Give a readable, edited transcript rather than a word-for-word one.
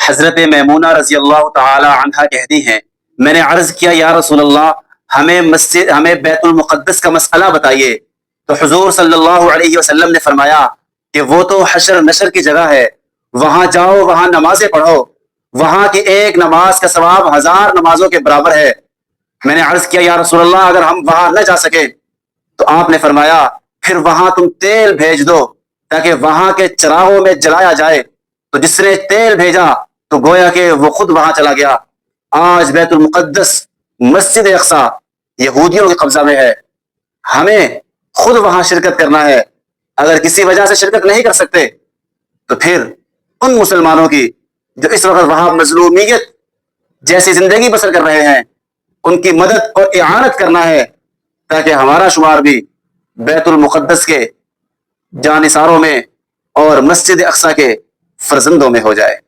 हजरत मैमूना रजी अल्लाह तआला अन्हा कहती हैं, मैंने अर्ज किया या रसूल अल्लाह, हमें बैतुल मुक़द्दस का मसला बताइए। तो हुजूर सल्लल्लाहु अलैहि वसल्लम ने फरमाया कि वो तो हशर नशर की जगह है, वहां जाओ, वहां नमाजें पढ़ो, वहां की एक नमाज का सवाब 1000 नमाजों के बराबर है। मैंने अर्ज किया या रसूल अल्लाह, अगर हम वहां न जा सके? तो आपने फरमाया, फिर वहां तुम तेल भेज दो ताकि वहां के चरागों में जलाया जाए। तो जिसने तेल भेजा तो गोया कि वो खुद वहां चला गया। आज बैतुल मुक़द्दस मस्जिद अक़सा यहूदियों के कब्जा में है, हमें खुद वहां शिरकत करना है। अगर किसी वजह से शिरकत नहीं कर सकते तो फिर उन मुसलमानों की जो इस वक्त वहां मजलूमियत जैसी जिंदगी बसर कर रहे हैं, उनकी मदद और इआनत करना है ताकि हमारा शुमार भी बैतुल मुक़द्दस के जानिसारों में और मस्जिद अक़सा के फर्जंदों में हो जाए।